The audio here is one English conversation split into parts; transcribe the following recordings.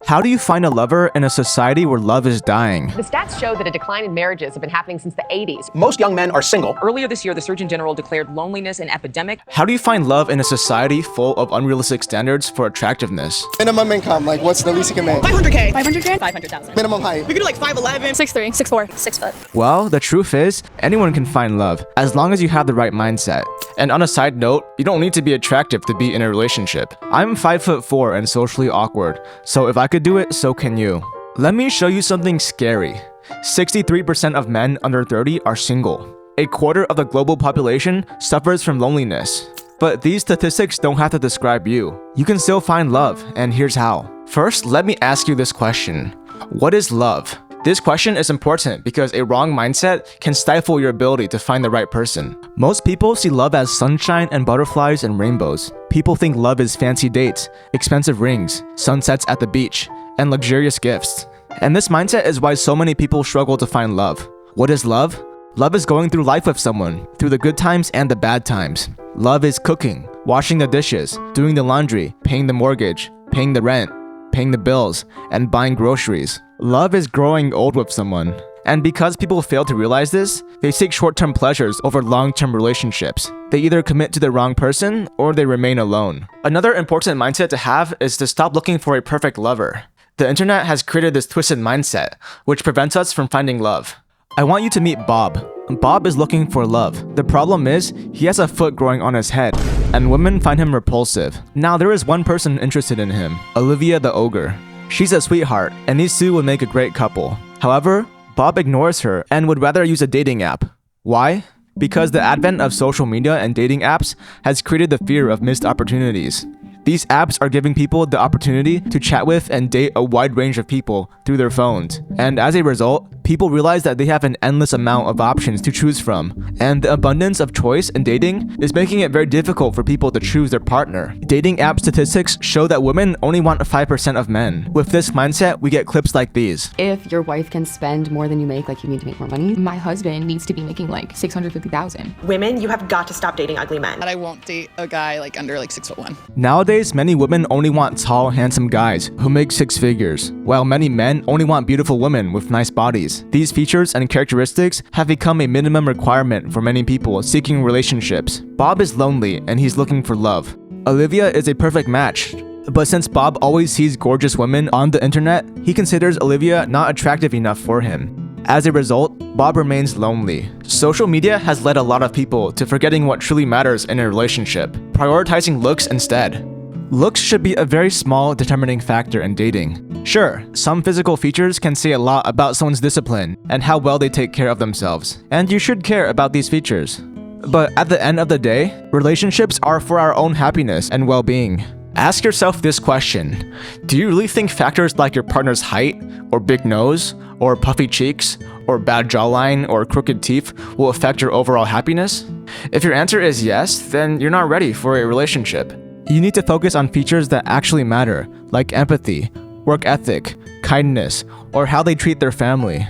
How do you find a lover in a society where love is dying? The stats show that a decline in marriages have been happening since the 80s. Most young men are single. Earlier this year, the Surgeon General declared loneliness an epidemic. How do you find love in a society full of unrealistic standards for attractiveness? Minimum income, like what's the least you can make? 500K. 500K? 500,000. Minimum height. We could do like 5'11". 6'3", 6'4", 6 foot. Well, the truth is, anyone can find love, as long as you have the right mindset. And on a side note, you don't need to be attractive to be in a relationship. I'm 5'4" and socially awkward, so if I could do it, so can you. Let me show you something scary. 63% of men under 30 are single. A quarter of the global population suffers from loneliness. But these statistics don't have to describe you. You can still find love, and here's how. First, let me ask you this question. What is love? This question is important because a wrong mindset can stifle your ability to find the right person. Most people see love as sunshine and butterflies and rainbows. People think love is fancy dates, expensive rings, sunsets at the beach, and luxurious gifts. And this mindset is why so many people struggle to find love. What is love? Love is going through life with someone, through the good times and the bad times. Love is cooking, washing the dishes, doing the laundry, paying the mortgage, paying the rent, paying the bills, and buying groceries. Love is growing old with someone. And because people fail to realize this, they seek short-term pleasures over long-term relationships. They either commit to the wrong person or they remain alone. Another important mindset to have is to stop looking for a perfect lover. The internet has created this twisted mindset, which prevents us from finding love. I want you to meet Bob. Bob is looking for love. The problem is, he has a foot growing on his head, and women find him repulsive. Now there is one person interested in him, Olivia the Ogre. She's a sweetheart, and these two would make a great couple. However, Bob ignores her and would rather use a dating app. Why? Because the advent of social media and dating apps has created the fear of missed opportunities. These apps are giving people the opportunity to chat with and date a wide range of people through their phones. And as a result, people realize that they have an endless amount of options to choose from. And the abundance of choice in dating is making it very difficult for people to choose their partner. Dating app statistics show that women only want 5% of men. With this mindset, we get clips like these. If your wife can spend more than you make, like you need to make more money. My husband needs to be making like 650,000. Women, you have got to stop dating ugly men. I won't date a guy like under like 6'1". Nowadays, many women only want tall, handsome guys who make six figures, while many men only want beautiful women with nice bodies. These features and characteristics have become a minimum requirement for many people seeking relationships. Bob is lonely and he's looking for love. Olivia is a perfect match. But since Bob always sees gorgeous women on the internet, he considers Olivia not attractive enough for him. As a result, Bob remains lonely. Social media has led a lot of people to forgetting what truly matters in a relationship, prioritizing looks instead. Looks should be a very small determining factor in dating. Sure, some physical features can say a lot about someone's discipline and how well they take care of themselves, and you should care about these features. But at the end of the day, relationships are for our own happiness and well-being. Ask yourself this question: do you really think factors like your partner's height, or big nose, or puffy cheeks, or bad jawline, or crooked teeth will affect your overall happiness? If your answer is yes, then you're not ready for a relationship. You need to focus on features that actually matter, like empathy, work ethic, kindness, or how they treat their family.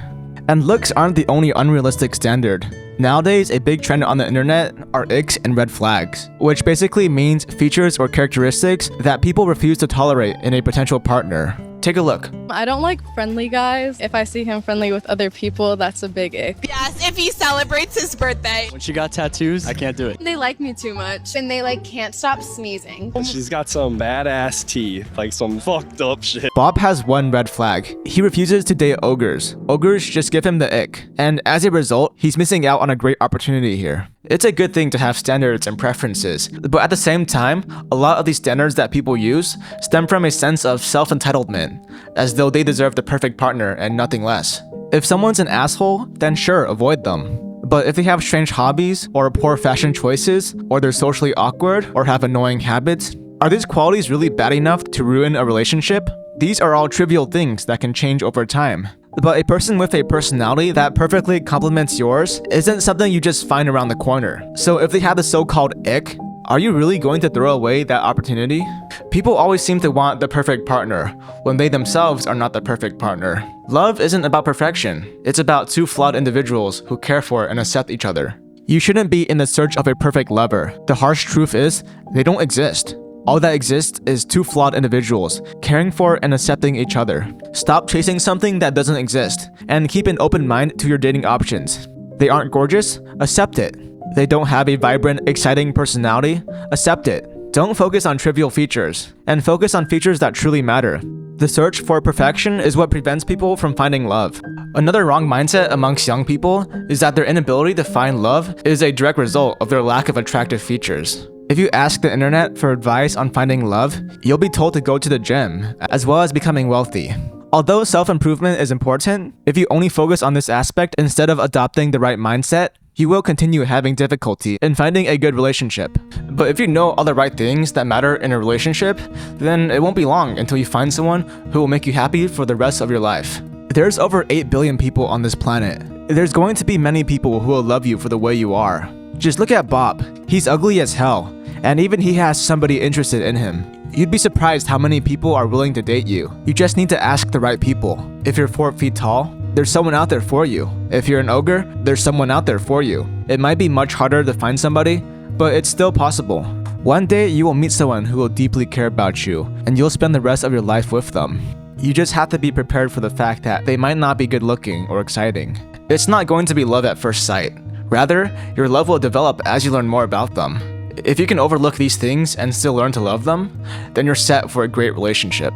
And looks aren't the only unrealistic standard. Nowadays, a big trend on the internet are icks and red flags, which basically means features or characteristics that people refuse to tolerate in a potential partner. Take a look. I don't like friendly guys. If I see him friendly with other people, that's a big ick. Yes, if he celebrates his birthday. When she got tattoos, I can't do it. They like me too much. And they can't stop sneezing. She's got some badass teeth, like some fucked up shit. Bob has one red flag. He refuses to date ogres. Ogres just give him the ick. And as a result, he's missing out on a great opportunity here. It's a good thing to have standards and preferences, but at the same time, a lot of these standards that people use stem from a sense of self-entitlement, as though they deserve the perfect partner and nothing less. If someone's an asshole, then sure, avoid them. But if they have strange hobbies, or poor fashion choices, or they're socially awkward, or have annoying habits, are these qualities really bad enough to ruin a relationship? These are all trivial things that can change over time. But a person with a personality that perfectly complements yours isn't something you just find around the corner. So if they have the so-called ick, are you really going to throw away that opportunity? People always seem to want the perfect partner, when they themselves are not the perfect partner. Love isn't about perfection. It's about two flawed individuals who care for and accept each other. You shouldn't be in the search of a perfect lover. The harsh truth is, they don't exist. All that exists is two flawed individuals caring for and accepting each other. Stop chasing something that doesn't exist and keep an open mind to your dating options. They aren't gorgeous? Accept it. They don't have a vibrant, exciting personality? Accept it. Don't focus on trivial features, and focus on features that truly matter. The search for perfection is what prevents people from finding love. Another wrong mindset amongst young people is that their inability to find love is a direct result of their lack of attractive features. If you ask the internet for advice on finding love, you'll be told to go to the gym, as well as becoming wealthy. Although self-improvement is important, if you only focus on this aspect instead of adopting the right mindset, you will continue having difficulty in finding a good relationship. But if you know all the right things that matter in a relationship, then it won't be long until you find someone who will make you happy for the rest of your life. There's over 8 billion people on this planet. There's going to be many people who will love you for the way you are. Just look at Bob. He's ugly as hell, and even he has somebody interested in him. You'd be surprised how many people are willing to date you. You just need to ask the right people. If you're 4 feet tall, there's someone out there for you. If you're an ogre, there's someone out there for you. It might be much harder to find somebody, but it's still possible. One day you will meet someone who will deeply care about you, and you'll spend the rest of your life with them. You just have to be prepared for the fact that they might not be good looking or exciting. It's not going to be love at first sight. Rather, your love will develop as you learn more about them. If you can overlook these things and still learn to love them, then you're set for a great relationship.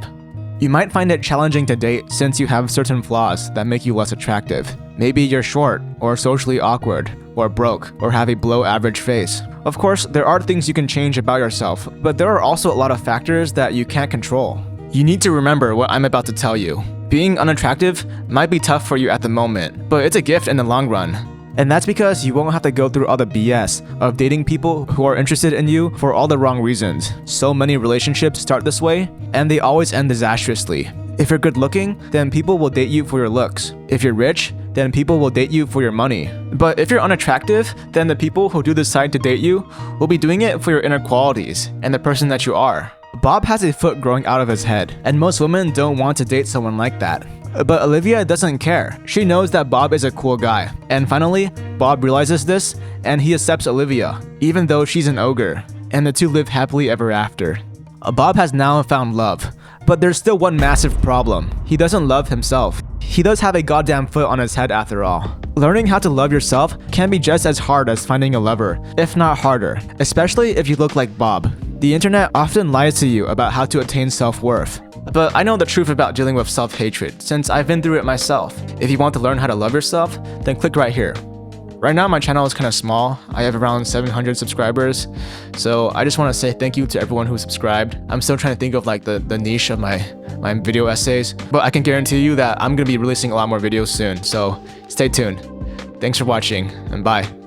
You might find it challenging to date since you have certain flaws that make you less attractive. Maybe you're short, or socially awkward, or broke, or have a below-average face. Of course, there are things you can change about yourself, but there are also a lot of factors that you can't control. You need to remember what I'm about to tell you. Being unattractive might be tough for you at the moment, but it's a gift in the long run. And that's because you won't have to go through all the BS of dating people who are interested in you for all the wrong reasons. So many relationships start this way, and they always end disastrously. If you're good looking, then people will date you for your looks. If you're rich, then people will date you for your money. But if you're unattractive, then the people who do decide to date you will be doing it for your inner qualities and the person that you are. Bob has a foot growing out of his head, and most women don't want to date someone like that. But Olivia doesn't care. She knows that Bob is a cool guy. And finally, Bob realizes this, and he accepts Olivia, even though she's an ogre, and the two live happily ever after. Bob has now found love, but there's still one massive problem. He doesn't love himself. He does have a goddamn foot on his head after all. Learning how to love yourself can be just as hard as finding a lover, if not harder, especially if you look like Bob. The internet often lies to you about how to attain self-worth. But I know the truth about dealing with self-hatred, since I've been through it myself. If you want to learn how to love yourself, then click right here. Right now my channel is kind of small. I have around 700 subscribers. So I just want to say thank you to everyone who subscribed. I'm still trying to think of like the niche of my video essays. But I can guarantee you that I'm going to be releasing a lot more videos soon. So stay tuned. Thanks for watching, and bye.